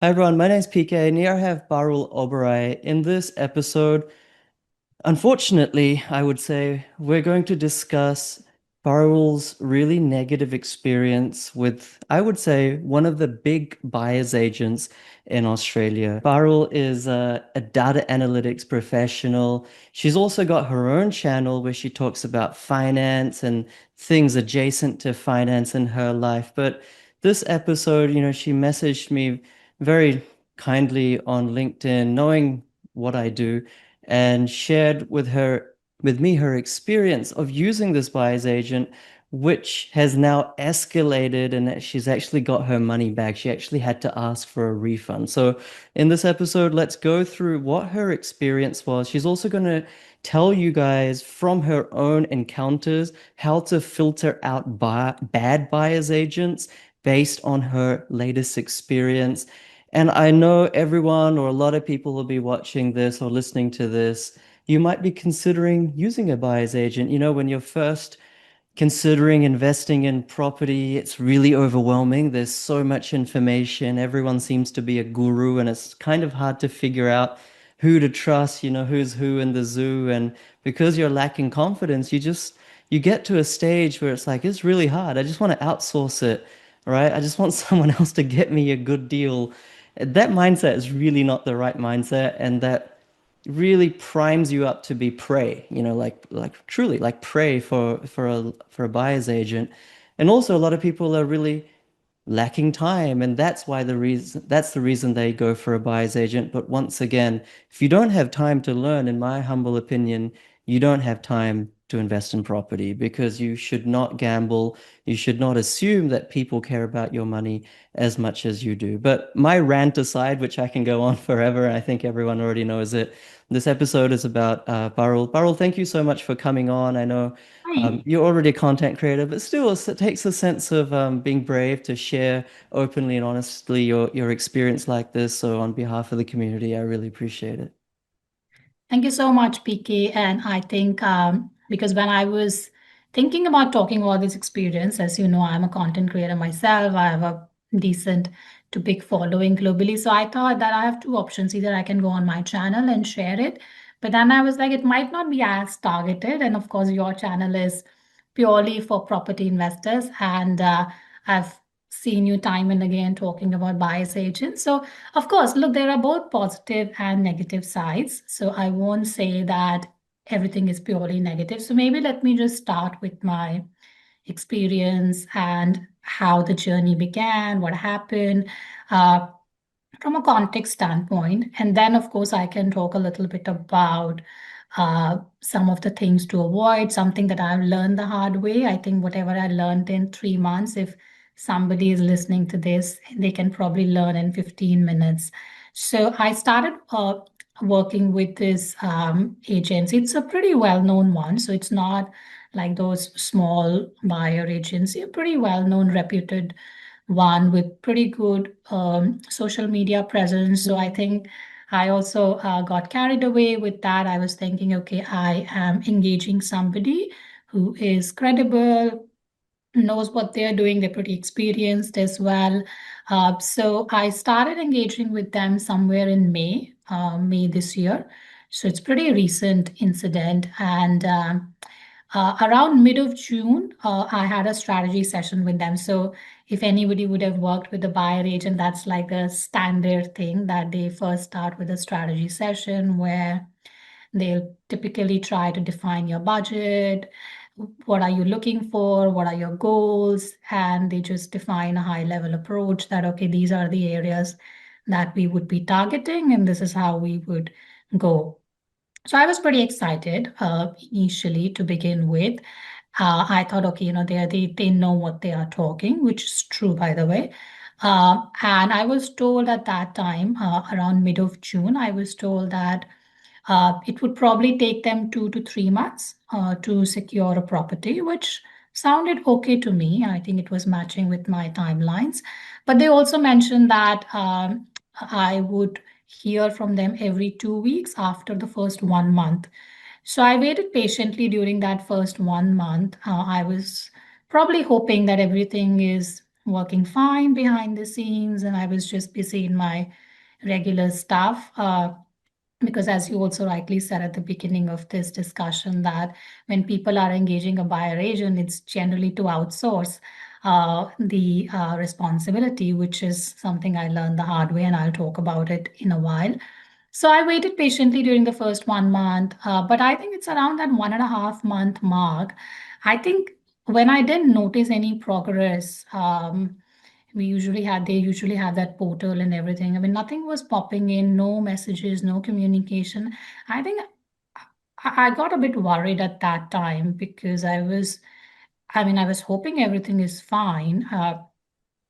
Hi everyone, my name's PK and here I have Barul Oberai. In this episode, unfortunately, I would say we're going to discuss Barul's really negative experience with, I would say, one of the big buyer's agents in Australia. Barul is a data analytics professional. She's also got her own channel where she talks about finance and things adjacent to finance in her life. But this episode, she messaged me very kindly on LinkedIn, knowing what I do and shared with me her experience of using this buyer's agent, which has now escalated and that she's actually got her money back. She actually had to ask for a refund. So in this episode, let's go through what her experience was. She's also going to tell you guys from her own encounters how to filter out bad buyer's agents based on her latest experience. And I know everyone or a lot of people will be watching this or listening to this. You might be considering using a buyer's agent. When you're first considering investing in property, it's really overwhelming. There's so much information. Everyone seems to be a guru, and it's kind of hard to figure out who to trust, who's who in the zoo. And because you're lacking confidence, you get to a stage where it's like, it's really hard. I just want to outsource it, right? I just want someone else to get me a good deal. That mindset is really not the right mindset, and that really primes you up to be prey, like truly like prey for a buyer's agent. And also a lot of people are really lacking time, and that's the reason they go for a buyer's agent. But once again, if you don't have time to learn, in my humble opinion, you don't have time to invest in property, because you should not gamble. You should not assume that people care about your money as much as you do. But my rant aside, which I can go on forever, and I think everyone already knows it, this episode is about Barul. Barul, thank you so much for coming on. I know Hi. you're already a content creator, but still, it takes a sense of being brave to share openly and honestly your experience like this. So, on behalf of the community, I really appreciate it. Thank you so much, PK. And I think because when I was thinking about talking about this experience, as you know, I'm a content creator myself. I have a decent to big following globally. So I thought that I have two options. Either I can go on my channel and share it, but then I was like, it might not be as targeted. And of course, your channel is purely for property investors. And I've seen you time and again talking about buyer's agents. So of course, look, there are both positive and negative sides. So I won't say that everything is purely negative. So maybe let me just start with my experience and how the journey began, what happened uh, from a context standpoint. And then, of course, I can talk a little bit about some of the things to avoid, something that I've learned the hard way. I think whatever I learned in 3 months, if somebody is listening to this, they can probably learn in 15 minutes. So I started working with this agency. It's a pretty well-known one. So it's not like those small buyer agency, a pretty well-known, reputed one with pretty good social media presence. So I think I also got carried away with that. I was thinking, okay, I am engaging somebody who is credible, knows what they're doing, they're pretty experienced as well. So I started engaging with them somewhere in May this year. So it's pretty recent incident. And around mid of June, I had a strategy session with them. So if anybody would have worked with a buyer agent, that's like a standard thing that they first start with a strategy session where they'll typically try to define your budget. What are you looking for? What are your goals? And they just define a high level approach that, okay, these are the areas that we would be targeting, and this is how we would go. So I was pretty excited initially to begin with. I thought, okay, they know what they are talking, which is true, by the way. And I was told at that time, around mid of June, I was told that it would probably take them 2 to 3 months to secure a property, which sounded okay to me. I think it was matching with my timelines. But they also mentioned that I would hear from them every 2 weeks after the first 1 month. So I waited patiently during that first 1 month. I was probably hoping that everything is working fine behind the scenes, and I was just busy in my regular stuff. Because as you also rightly said at the beginning of this discussion, that when people are engaging a buyer agent, it's generally to outsource the responsibility, which is something I learned the hard way, and I'll talk about it in a while. So I waited patiently during the first 1 month, but I think it's around that 1.5 month mark. I think when I didn't notice any progress, they usually have that portal and everything. I mean, nothing was popping in, no messages, no communication. I think I got a bit worried at that time because I was hoping everything is fine.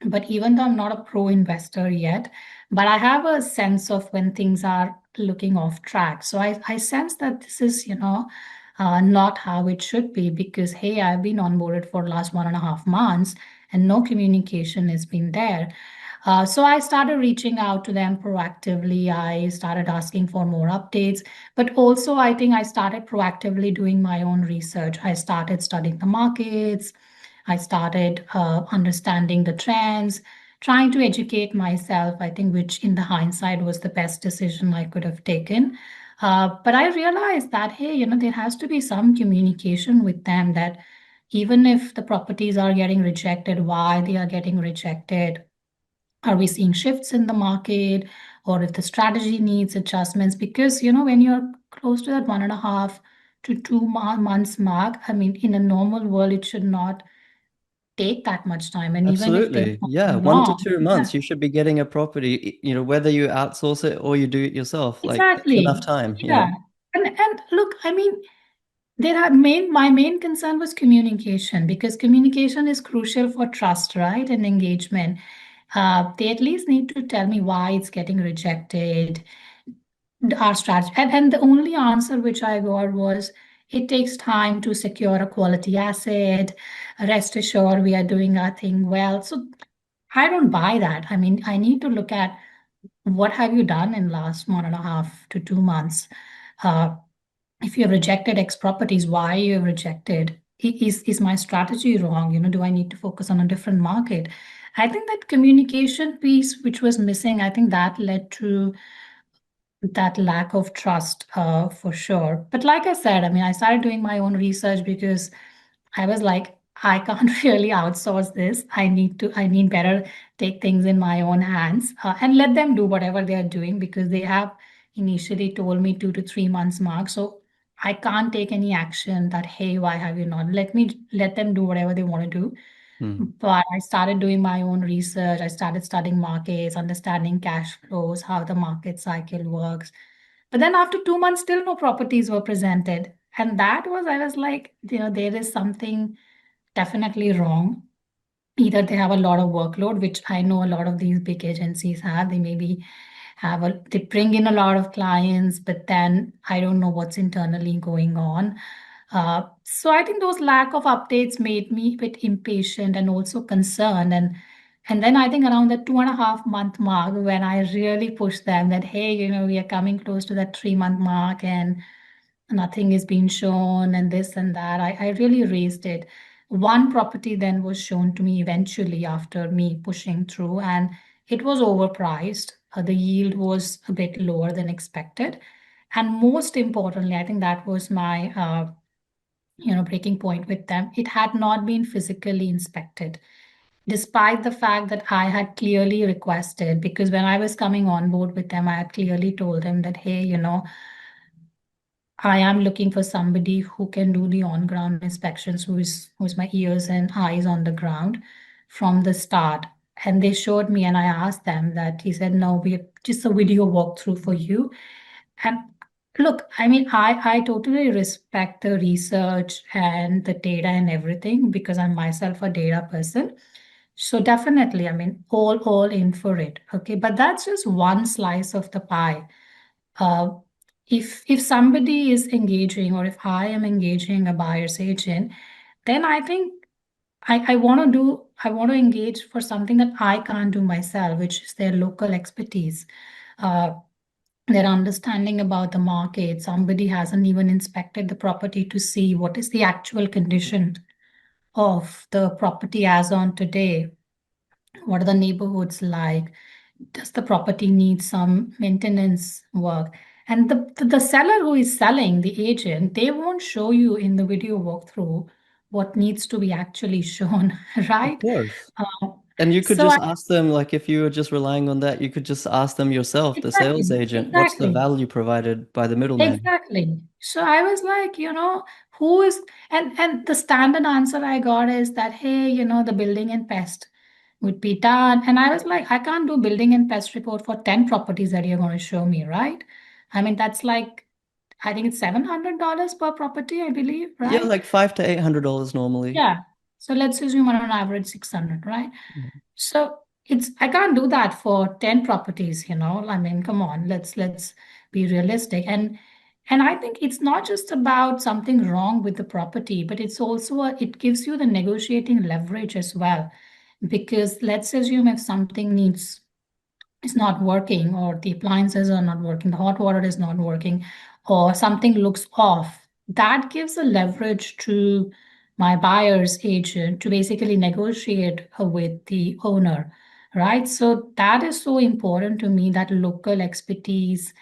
But even though I'm not a pro investor yet, but I have a sense of when things are looking off track. So I sense that this is, not how it should be because, hey, I've been onboarded for last 1.5 months and no communication has been there. So I started reaching out to them proactively. I started asking for more updates, but also I think I started proactively doing my own research. I started studying the markets. I started understanding the trends, trying to educate myself, I think, which in the hindsight was the best decision I could have taken. But I realized that, hey, there has to be some communication with them that even if the properties are getting rejected, why they are getting rejected, are we seeing shifts in the market, or if the strategy needs adjustments? Because, when you're close to that 1.5 to 2 months mark, I mean, in a normal world, it should not take that much time. And even if there's Absolutely. Yeah, something one to wrong, two yeah, months, you should be getting a property, whether you outsource it or you do it yourself. Like it's enough exactly. time. Yeah. And look, I mean, my main concern was communication because communication is crucial for trust, right? And engagement. They at least need to tell me why it's getting rejected, our strategy. And the only answer which I got was it takes time to secure a quality asset. Rest assured, we are doing our thing well. So I don't buy that. I mean, I need to look at what have you done in last 1.5 to 2 months. Uh, if you have rejected X properties, why you have rejected? Is my strategy wrong? Do I need to focus on a different market? I think that communication piece, which was missing, I think that led to that lack of trust for sure. But like I said, I mean, I started doing my own research because I was like, I can't really outsource this. I need better take things in my own hands and let them do whatever they are doing because they have initially told me 2 to 3 months mark. So I can't take any action that, hey, why have you not? Let them do whatever they want to do. Hmm. But I started doing my own research. I started studying markets, understanding cash flows, how the market cycle works. But then after 2 months, still no properties were presented. And I was like, there is something definitely wrong. Either they have a lot of workload, which I know a lot of these big agencies have. They maybe they bring in a lot of clients, but then I don't know what's internally going on. So I think those lack of updates made me a bit impatient and also concerned. And then I think around the 2.5 month mark, when I really pushed them that, hey, we are coming close to that 3 month mark and nothing is being shown and this and that. I really raised it. One property then was shown to me eventually after me pushing through, and it was overpriced. The yield was a bit lower than expected. And most importantly, I think that was my breaking point with them. It had not been physically inspected, despite the fact that I had clearly requested, because when I was coming on board with them, I had clearly told them that, hey, I am looking for somebody who can do the on-ground inspections, who's my ears and eyes on the ground from the start. And they showed me, and I asked them that. He said, "No, we just a video walkthrough for you." And look, I mean, I totally respect the research and the data and everything because I'm myself a data person. So definitely, I mean, all in for it. Okay, but that's just one slice of the pie. uh, if somebody is engaging or if I am engaging a buyer's agent, then I think I want to engage for something that I can't do myself, which is their local expertise, uh, their understanding about the market. Somebody hasn't even inspected the property to see what is the actual condition of the property as on today. What are the neighborhoods like? Does the property need some maintenance work? And the seller who is selling, the agent, they won't show you in the video walkthrough what needs to be actually shown, Of right? course. Uh, And you could so I just ask them, like, if you were just relying on that, you could just ask them yourself, the sales exactly, agent, what's the exactly. value provided by the middleman? Exactly. So I was like, who is and the standard answer I got is that, hey, the building and pest would be done. And I was like, I can't do building and pest report for 10 properties that you're going to show me, right? I mean, that's like, I think it's $700 per property, I believe, Yeah, right? like $500 to $800 normally. Yeah. So let's assume on an average 600, right? Yeah. So I can't do that for 10 properties. I mean, come on, let's be realistic. And I think it's not just about something wrong with the property, but it's also it gives you the negotiating leverage as well. Because let's assume if something needs is not working, or the appliances are not working, the hot water is not working, or something looks off, that gives a leverage to my buyer's agent to basically negotiate with the owner, right? So that is so important to me, that local expertise,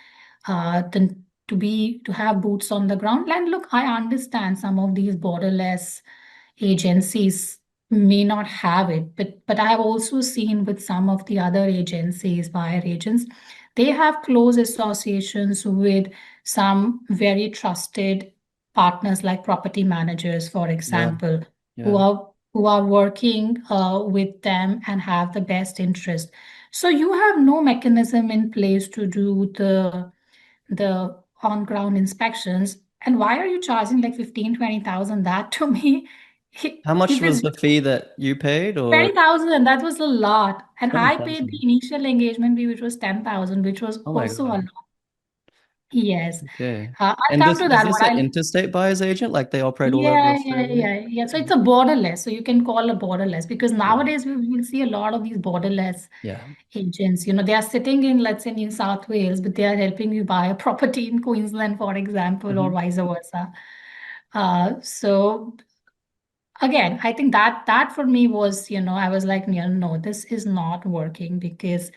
the, to have boots on the ground. And look, I understand some of these borderless agencies may not have it, but I have also seen with some of the other agencies, buyer agents, they have close associations with some very trusted partners like property managers, for Yeah. example, who Yeah. are working with them and have the best interest. So you have no mechanism in place to do the on ground inspections. And why are you charging like 15, 20,000? That to me, How much if was it's the fee that you paid, or 20,000, that was a lot. And I paid the 20,000? initial engagement fee, which was 10,000, which was Oh my also a lot. God. Yes. Okay. I'll And come this to is that. this an interstate buyer's agent? Like they operate all over Yeah, yeah, Australia? yeah, yeah. So it's a borderless. So you can call a borderless, because Yeah. nowadays we will see a lot of these borderless Yeah. agents. They are sitting in, let's say, New South Wales, but they are helping you buy a property in Queensland, for example, or Hmm. vice versa. So again, I think that for me was, I was like, no, this is not working, because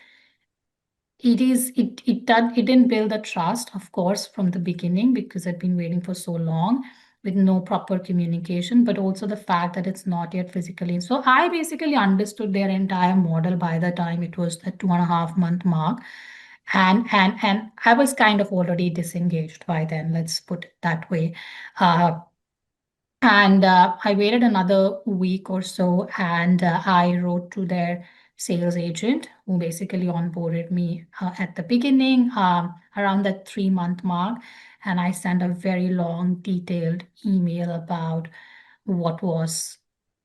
it didn't build the trust, of course, from the beginning, because I've been waiting for so long with no proper communication, but also the fact that it's not yet physically. So I basically understood their entire model by the time it was the 2.5 month mark. And I was kind of already disengaged by then, let's put it that way. Uh, and I waited another week or so, and I wrote to their sales agent, who basically onboarded me at the beginning, around that 3 month mark. And I sent a very long, detailed email about what was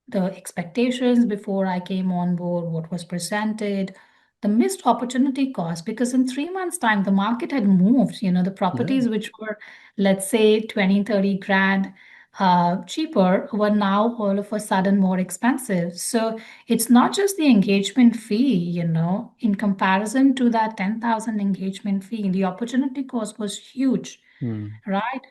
the expectations before I came on board, what was presented, the missed opportunity cost, because in 3 months' time, the market had moved. The Yeah. properties which were, let's say, 20, 30 grand cheaper were now all of a sudden more expensive. So it's not just the engagement fee, in comparison to that 10,000 engagement fee, the opportunity cost was huge, Hmm. right?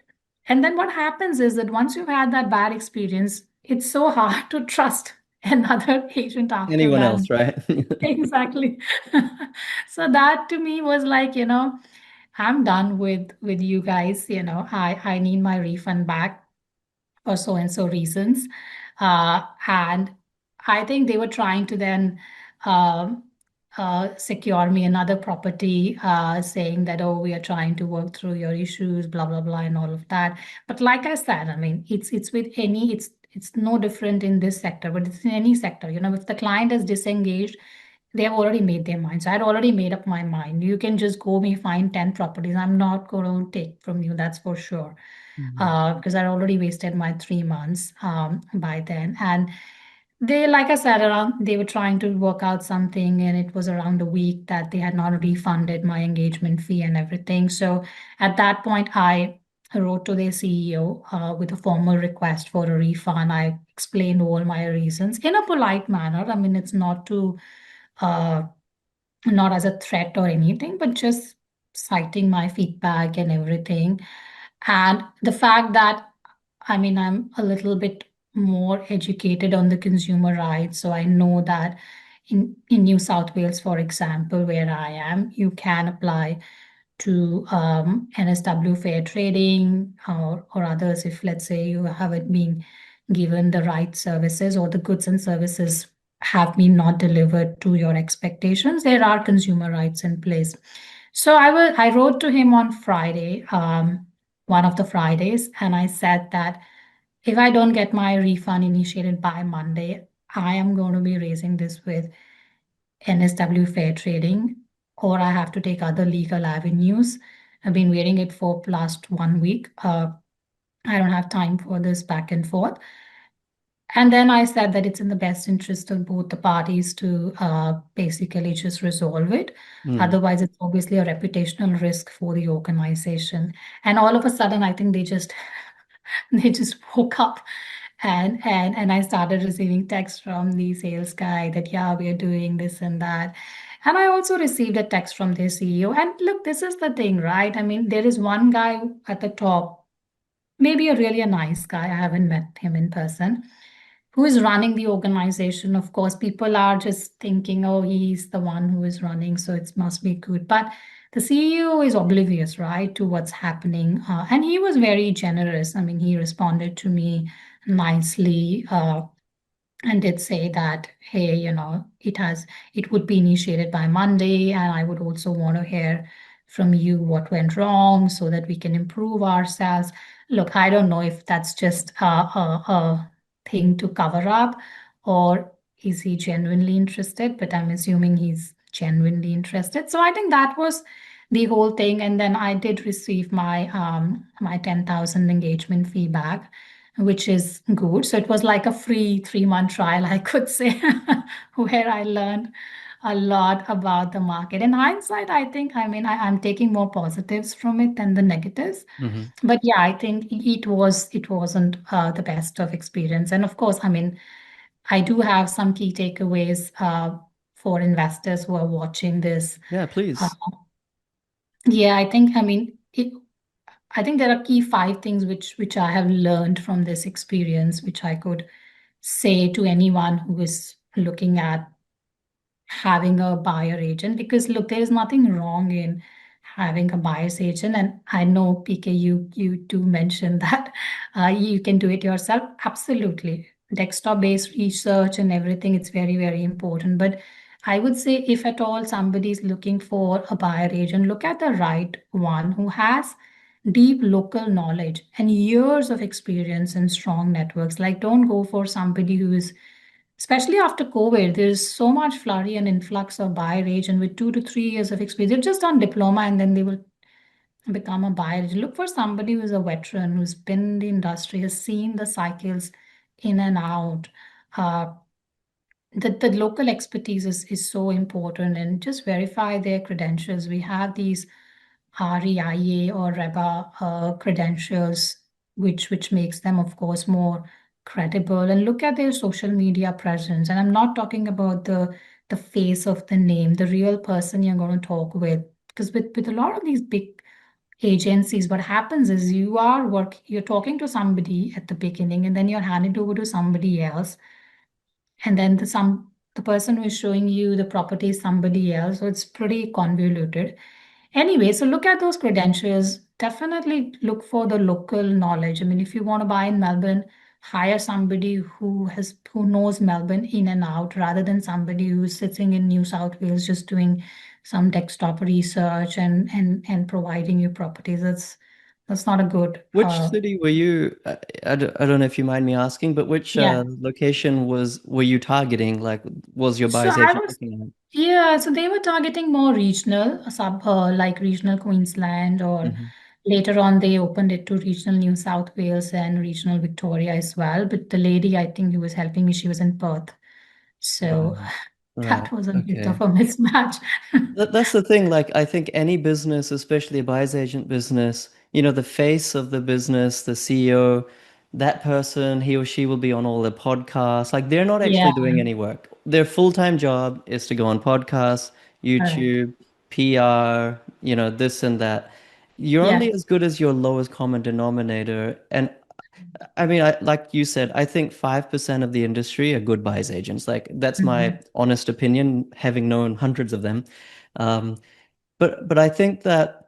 And then what happens is that once you've had that bad experience, it's so hard to trust another agent after Anyone that. else, right? Exactly. So that to me was like, I'm done with you guys. I need my refund back for so and so reasons. And I think they were trying to then um secure me another property, saying that, oh, we are trying to work through your issues, blah, blah, blah, and all of that. But like I said, I mean, it's with any, it's no different in this sector, but it's in any sector. If the client is disengaged, they have already made their mind. So I'd already made up my mind. You can just go me find 10 properties. I'm not going to take from you, that's for sure, Mhm. because I already wasted my 3 months by then. And they, like I said, they were trying to work out something, and it was around a week that they had not refunded my engagement fee and everything. So at that point, I wrote to their CEO with a formal request for a refund. I explained all my reasons in a polite manner. I mean, it's uh, not as a threat or anything, but just citing my feedback and everything. And the fact that, I mean, I'm a little bit more educated on the consumer rights. So I know that in New South Wales, for example, where I am, you can apply to NSW Fair Trading or others if, let's say, you haven't been given the right services or the goods and services have been not delivered to your expectations. There are consumer rights in place. So I wrote to him on Friday, one of the Fridays, and I said that if I don't get my refund initiated by Monday, I am going to be raising this with NSW Fair Trading, or I have to take other legal avenues. I've been waiting it for last 1 week. I don't have time for this back and forth. And then I said that it's in the best interest of both the parties to basically just resolve it. Mm. Otherwise, it's obviously a reputational risk for the organization. And all of a sudden, I think they just they just woke up and I started receiving texts from the sales guy that yeah, we are doing this and that. And I also received a text from their CEO. And look, this is the thing, right? I mean, there is one guy at the top, maybe a nice guy. I haven't met him in person, who is running the organization. Of course, people are just thinking, oh, he's the one who is running, so it must be good. But the CEO is oblivious, right, to what's happening. And he was very generous. I mean, he responded to me nicely. And did say that, hey, it would be initiated by Monday, and I would also want to hear from you what went wrong so that we can improve ourselves. Look, I don't know if that's just a thing to cover up, or is he genuinely interested, but I'm assuming he's genuinely interested. So I think that was the whole thing. And then I did receive my 10,000 engagement feedback, which is good. So it was like a free 3-month trial, I could say, where I learned a lot about the market. In hindsight, I think, I mean, I'm taking more positives from it than the negatives. Hmm. But yeah, I think it wasn't the best of experience. And of course, I mean, I do have some key takeaways for investors who are watching this. Yeah, Uh, please. yeah, I think, I mean, I think there are key 5 things which I have learned from this experience, which I could say to anyone who is looking at having a buyer agent. Because look, there is nothing wrong in having a buyer's agent, and I know, PK, you do mention that you can do it yourself. Absolutely, desktop based research and everything, it's very, very important. But I would say, if at all somebody is looking for a buyer agent, look at the right one who has deep local knowledge and years of experience and strong networks. Like, don't go for somebody who is, especially after COVID, there's so much flurry and influx of buyer agent with 2 to 3 years of experience. They've just done diploma and then they will become a buyer agent. Look for somebody who's a veteran, who's been in the industry, has seen the cycles in and out. Uh, the local expertise is so important, and just verify their credentials. We have these REIA or REBA credentials, which makes them, of course, more credible. And look at their social media presence. And I'm not talking about the face of the name, the real person you're going to talk with. Because with a lot of these big agencies, what happens is you're talking to somebody at the beginning, and then you're handed over to somebody else, and then the person who is showing you the property is somebody else. So it's pretty convoluted. Anyway, so look at those credentials. Definitely look for the local knowledge. I mean, if you want to buy in Melbourne, hire somebody who knows Melbourne in and out, rather than somebody who's sitting in New South Wales just doing some desktop research and providing you properties. That's not a good Which city were you? I don't know if you mind me asking, but which yeah. location were you targeting? Like, was your So buyer's I agent was, looking at? yeah, so they were targeting more regional, like regional Queensland, or Hmm. later on they opened it to regional New South Wales and regional Victoria as well. But the lady, I think, who was helping me, she was in Perth. So Right. Right. that was a bit Okay. of a mismatch. That's the thing. Like, I think any business, especially a buyer's agent business, the face of the business, the CEO, that person, he or she will be on all the podcasts. Like, they're not Yeah, actually doing any work. Their full-time job is to go on podcasts, correct. YouTube, PR, this and that. You're Yeah, only as good as your lowest common denominator. And I mean, like you said, I think 5% of the industry are good buyers agents. Like that's my Mhm. honest opinion, having known hundreds of them. Um, but I think that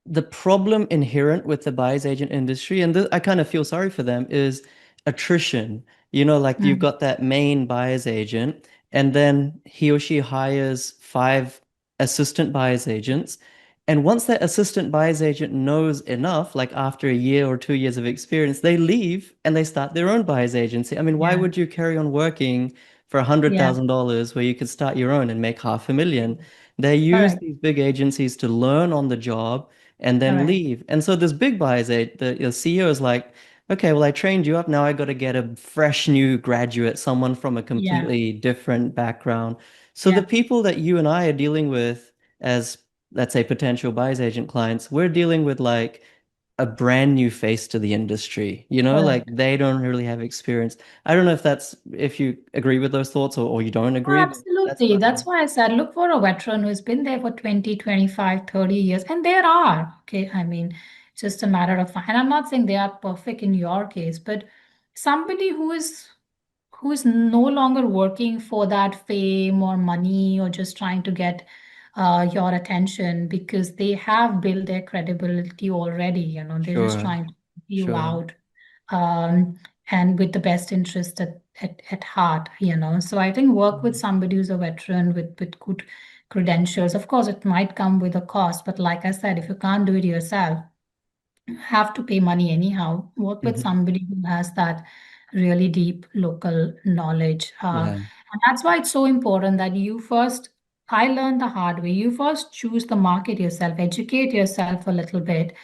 the problem inherent with the buyer's agent industry, and I kind of feel sorry for them, is attrition. You know, like you've Mm. got that main buyer's agent, and then he or she hires five assistant buyer's agents. And once that assistant buyer's agent knows enough, like after a year or 2 years of experience, they leave and they start their own buyer's agency. I mean, why Yeah, would you carry on working for a hundred yeah, thousand dollars where you could start your own and make 500,000? They use correct, these big agencies to learn on the job and then correct. leave. And so this big buyers, the CEO is like, okay, well, I trained you up. Now I got to get a fresh new graduate, someone from a Yeah, completely different background. So the yeah, people that you and I are dealing with as, let's say, potential buyers agent clients, we're dealing with like a brand new face to the industry. You know, like correct. they don't really have experience. I don't know if you agree with those thoughts or you don't Oh, agree, but that's absolutely. my That's why I said look for a veteran who's been there for 20, 25, 30 years. And there are, okay, I mean, it's just a matter of, and I'm not saying they are perfect in your case, but somebody who is no longer working for that fame or money or just trying to get your attention because they have built their credibility already. They're just sure, trying to help you sure. out, um, and with the best interest at heart. So I think work with Mhm. somebody who's a veteran with good credentials. Of course, it might come with a cost, but like I said, if you can't do it yourself, have to pay money anyhow. Work with Mhm. somebody who has that really deep local knowledge. Yeah. And that's why it's so important that you first, I learned the hard way. You first choose the market yourself, educate yourself a little bit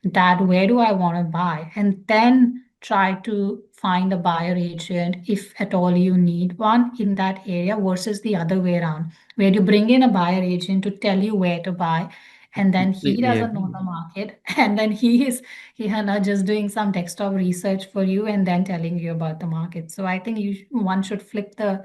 that where do I want to buy? And then try to find a buyer agent if at all you need one in that area versus the other way around, where you bring in a buyer agent to tell you where to buy and then he Completely doesn't know agree. the market and then he just doing some desktop research for you and then telling you about the market. So I think one should flip the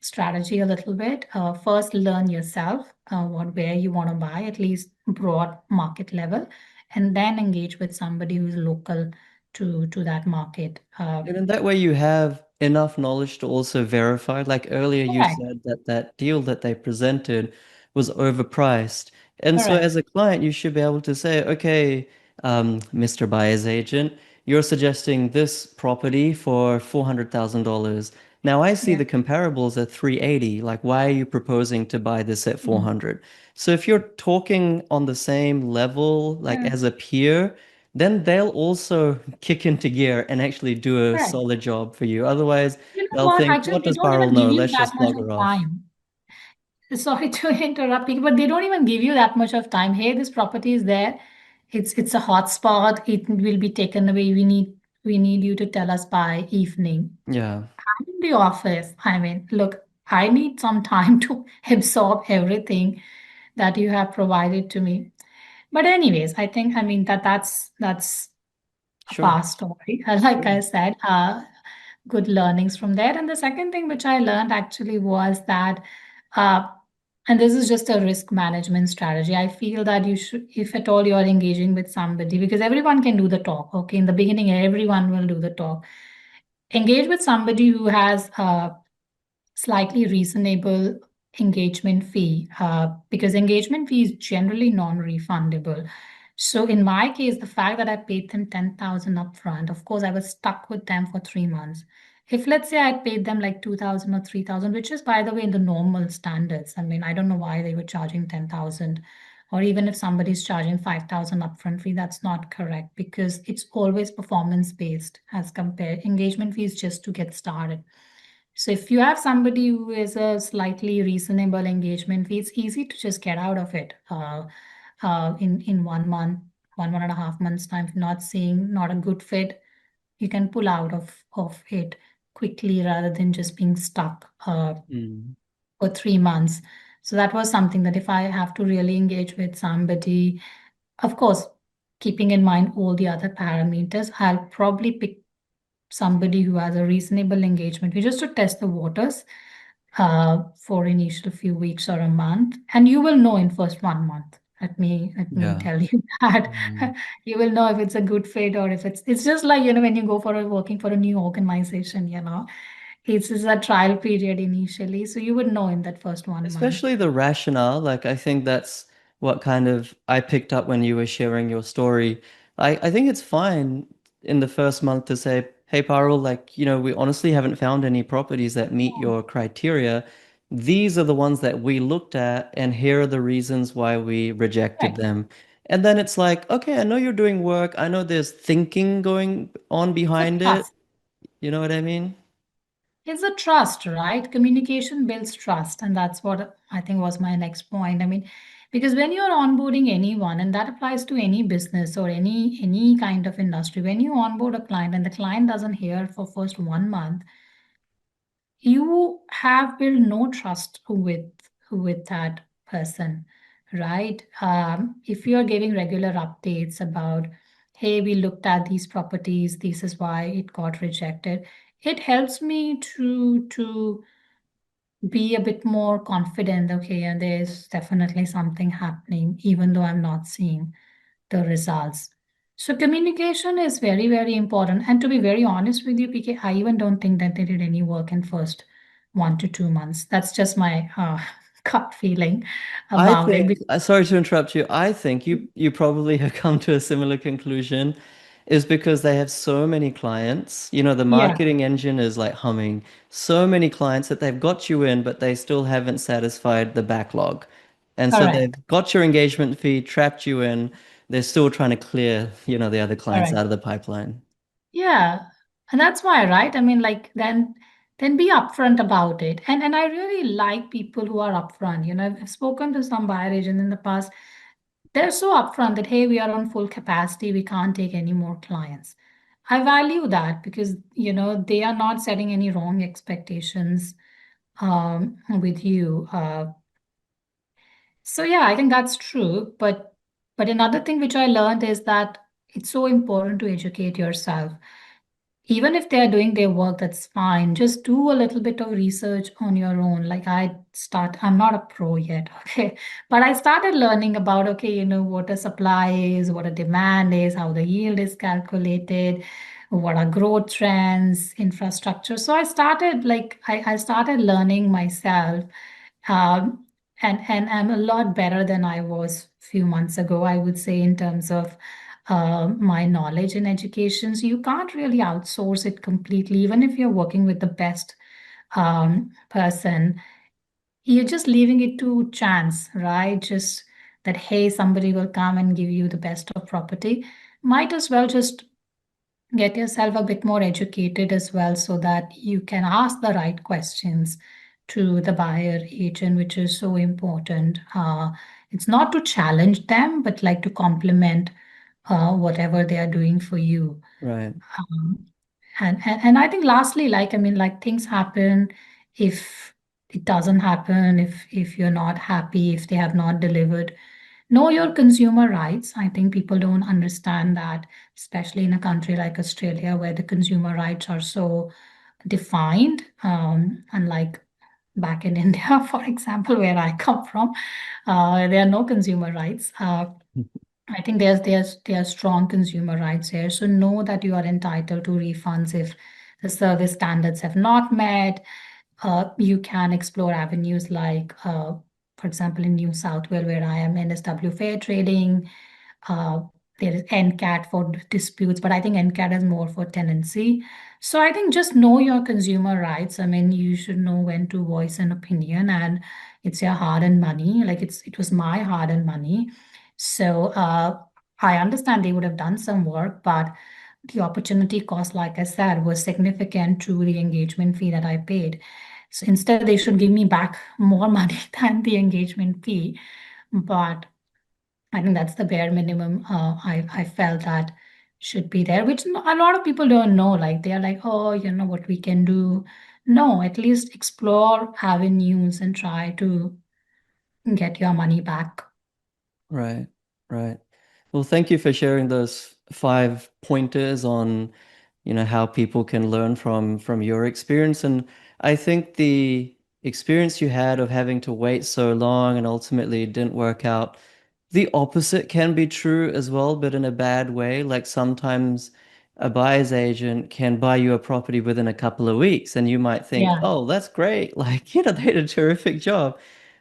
strategy a little bit. First learn yourself where you want to buy, at least broad market level, and then engage with somebody who's local to that market. And in that way, you have enough knowledge to also verify. Like earlier, you Correct, said that that deal that they presented was overpriced. And so, correct. as a client, you should be able to say, okay, Mr. Buyer's agent, you're suggesting this property for $400,000. Now, I see Yeah. the comparables at 380. Like, why are you proposing to buy this at Mm. 400? So, if you're talking on the same level, like Yeah. as a peer, then they'll also kick into gear and actually do a Correct. solid job for you. Otherwise, You know they'll what? think, Actually, what they does don't Parul even know? give you Let's that just much flog of her off. time. Sorry to interrupt you, but they don't even give you that much of time. Hey, this property is there. It's a hot spot. It will be taken away. We need you to tell us by evening. Yeah, I'm in the office. I mean, look, I need some time to absorb everything that you have provided to me. But anyways, I think I mean that's a sure, past story. Like sure. I said, good learnings from there. And the second thing which I learned actually was that, uh, and this is just a risk management strategy. I feel that you should, if at all you're engaging with somebody, because everyone can do the talk. Okay, in the beginning, everyone will do the talk. Engage with somebody who has slightly reasonable engagement fee, because engagement fee is generally non-refundable. So in my case, the fact that I paid them 10,000 upfront, of course, I was stuck with them for 3 months. If let's say I paid them like 2,000 or 3,000, which is by the way in the normal standards. I mean, I don't know why they were charging 10,000, or even if somebody's charging 5,000 upfront fee, that's not correct because it's always performance based as compared. Engagement fee is just to get started. So if you have somebody who is a slightly reasonable engagement fee, it's easy to just get out of it in 1 month, 1.5 months time. If not seeing not a good fit, you can pull out of it quickly rather than just being stuck Mm. for 3 months. So that was something that if I have to really engage with somebody, of course, keeping in mind all the other parameters, I'll probably pick somebody who has a reasonable engagement. We just to test the waters for initial few weeks or a month, and you will know in first 1 month. Let me Yeah. tell you that. Mm. You will know if it's a good fit or if it's just like, when you go for a working for a new organization, it's just a trial period initially. So you would know in that first 1 month. Especially the rationale, like I think that's what kind of I picked up when you were sharing your story. I think it's fine in the first month to say, hey, Parul, like, we honestly haven't found any properties that meet Yeah. your criteria. These are the ones that we looked at, and here are the reasons why we rejected Correct. them. And then it's like, okay, I know you're doing work. I know there's thinking going on It's a behind it. trust. You know what I mean? It's a trust, right? Communication builds trust. And that's what I think was my next point. I mean, because when you're onboarding anyone, and that applies to any business or any kind of industry, when you onboard a client and the client doesn't hear for first 1 month, you have built no trust with that person, right? If you're giving regular updates about, hey, we looked at these properties, this is why it got rejected, it helps me to be a bit more confident. Okay, and there's definitely something happening, even though I'm not seeing the results. So communication is very, very important. And to be very honest with you, PK, I even don't think that they did any work in first 1 to 2 months. That's just my gut feeling I about it. think, sorry to interrupt you. I think you probably have come to a similar conclusion is because they have so many clients. The Yeah, marketing engine is like humming. So many clients that they've got you in, but they still haven't satisfied the backlog. And so they've correct, got your engagement fee, trapped you in. They're still trying to clear, the other clients correct. out of the pipeline. Yeah, and that's why, right? I mean, like then be upfront about it. And I really like people who are upfront. I've spoken to some buyer agent in the past. They're so upfront that, hey, we are on full capacity, we can't take any more clients. I value that because, they are not setting any wrong expectations with you. So yeah, I think that's true. But another thing which I learned is that it's so important to educate yourself. Even if they're doing their work, that's fine. Just do a little bit of research on your own. Like I'm not a pro yet, okay? But I started learning about, okay, what a supply is, what a demand is, how the yield is calculated, what are growth trends, infrastructure. So I started learning myself. Um, and I'm a lot better than I was a few months ago, I would say, in terms of my knowledge in education. So you can't really outsource it completely, even if you're working with the best person. You're just leaving it to chance, right? Just that, hey, somebody will come and give you the best of property. Might as well just get yourself a bit more educated as well so that you can ask the right questions to the buyer agent, which is so important. It's not to challenge them, but like to complement whatever they are doing for you. Right. Um, and I think lastly, like, I mean, like things happen if it doesn't happen, if you're not happy, if they have not delivered. Know your consumer rights. I think people don't understand that, especially in a country like Australia, where the consumer rights are so defined. Unlike back in India, for example, where I come from, there are no consumer rights. I think there's strong consumer rights here. So know that you are entitled to refunds if the service standards have not met. You can explore avenues like, for example, in New South Wales, where I am, NSW fair trading. Uh, there is NCAT for disputes, but I think NCAT is more for tenancy. So I think just know your consumer rights. I mean, you should know when to voice an opinion, and it's your hard-earned money. Like it was my hard-earned money. So I understand they would have done some work, but the opportunity cost, like I said, was significant to the engagement fee that I paid. So instead, they should give me back more money than the engagement fee. But I think that's the bare minimum I felt that should be there, which a lot of people don't know. Like they are like, oh, what we can do. No, at least explore avenues and try to get your money back. Right. Right. Well, thank you for sharing those 5 pointers on how people can learn from your experience. And I think the experience you had of having to wait so long and ultimately it didn't work out, The opposite can be true as well, but in a bad way. Like sometimes a buyer's agent can buy you a property within a couple of weeks, and you might think, Yeah, oh, that's great. Like, they did a terrific job.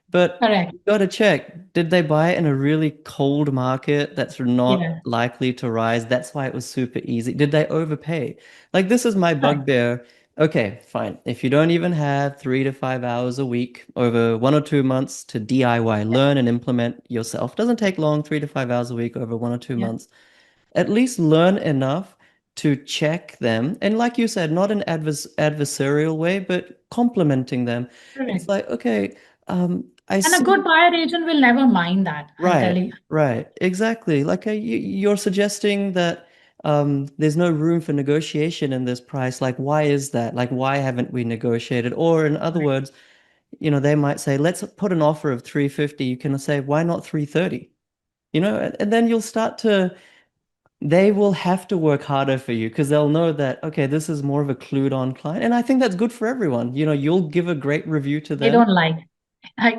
But correct. you got to check, did they buy it in a really cold market that's not Yeah, likely to rise? That's why it was super easy. Did they overpay? Like, this is my correct. bugbear. Okay, fine. If you don't even have 3 to 5 hours a week over 1 or 2 months to DIY, learn and implement yourself, doesn't take long, 3 to 5 hours a week over 1 or 2 months. At least learn enough to check them. And like you said, not an adversarial way, but complimenting them. It's Correct. like, okay, I And a see. good buyer agent will never mind that, I'll tell Right, you. right, exactly. Like you're suggesting that there's no room for negotiation in this price. Like, why is that? Like, why haven't we negotiated? Or in other Correct. words, they might say, let's put an offer of 350. You can say, why not 330? And then you'll start to, they will have to work harder for you because they'll know that, okay, this is more of a clued on client. And I think that's good for everyone. You'll give a great review to They them. don't like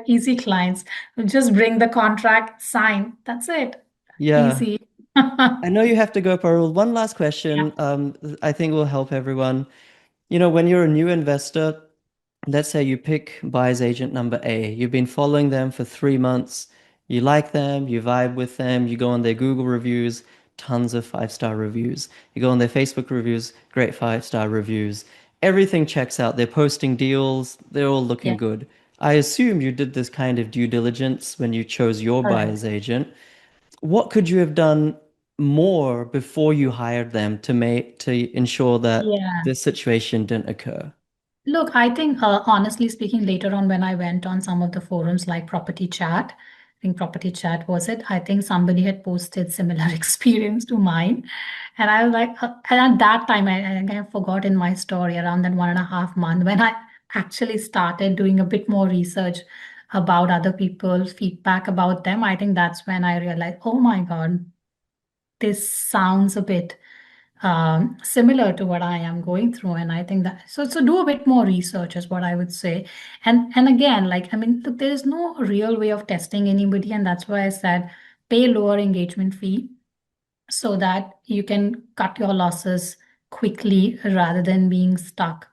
easy clients. Just bring the contract, sign. That's it. Yeah. Easy. I know you have to go, Parul. One last Yeah, question. I think will help everyone. When you're a new investor, let's say you pick buyer's agent number A. You've been following them for 3 months. You like them, you vibe with them, you go on their Google reviews, tons of 5-star reviews. You go on their Facebook reviews, great 5-star reviews. Everything checks out. They're posting deals, they're all looking yeah, good. I assume you did this kind of due diligence when you chose your correct. buyer's agent. What could you have done more before you hired them to ensure that Yeah. this situation didn't occur? Look, I think, honestly speaking, later on when I went on some of the forums like Property Chat, I think Property Chat was it, I think somebody had posted similar experience to mine. And I was like, and at that time, I kind of forgot in my story around that 1.5 month when I actually started doing a bit more research about other people's feedback about them. I think that's when I realized, oh my God, this sounds a bit similar to what I am going through. And I think that so do a bit more research is what I would say. And again, like I mean, look, there is no real way of testing anybody, and that's why I said pay lower engagement fee so that you can cut your losses quickly rather than being stuck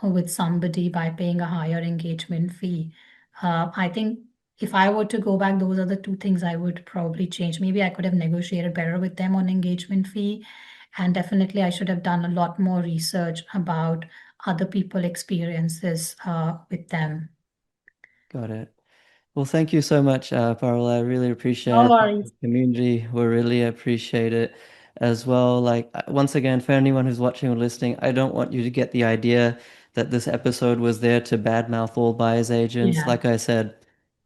with somebody by paying a higher engagement fee. I think if I were to go back, those are the two things I would probably change. Maybe I could have negotiated better with them on engagement fee. And definitely, I should have done a lot more research about other people' experiences with them. Got it. Well, thank you so much, Parul. I really appreciate No it. The worries. community will really appreciate it as well. Like, once again, for anyone who's watching or listening, I don't want you to get the idea that this episode was there to badmouth all buyers agents. Yeah, Like I said,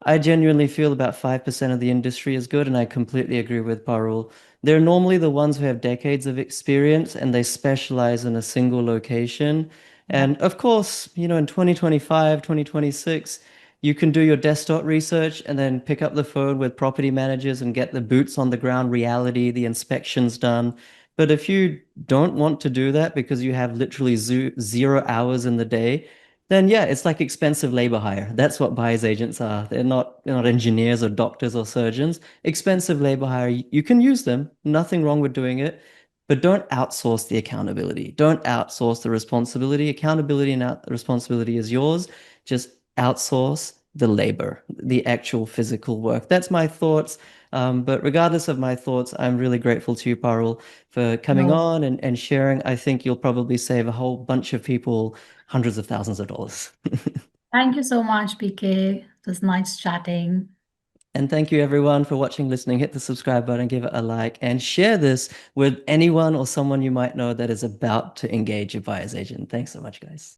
I genuinely feel about 5% of the industry is good, and I completely agree with Parul. They're normally the ones who have decades of experience and they specialize in a single location. yeah, And of course, in 2025, 2026, you can do your desktop research and then pick up the phone with property managers and get the boots on the ground reality, the inspections done. But if you don't want to do that because you have literally 0 hours in the day, then yeah, it's like expensive labor hire. That's what buyers agents are. They're not engineers or doctors or surgeons. Expensive labor hire. You can use them. Nothing wrong with doing it. But don't outsource the accountability. Don't outsource the responsibility. Accountability and responsibility is yours. Just outsource the labor, the actual physical work. That's my thoughts. But regardless of my thoughts, I'm really grateful to you, Parul, for coming no. on and sharing. I think you'll probably save a whole bunch of people hundreds of thousands of dollars. Thank you so much, PK. It was nice chatting. And thank you, everyone, for watching, listening. Hit the subscribe button, give it a like, and share this with anyone or someone you might know that is about to engage a buyer's agent. Thanks so much, guys.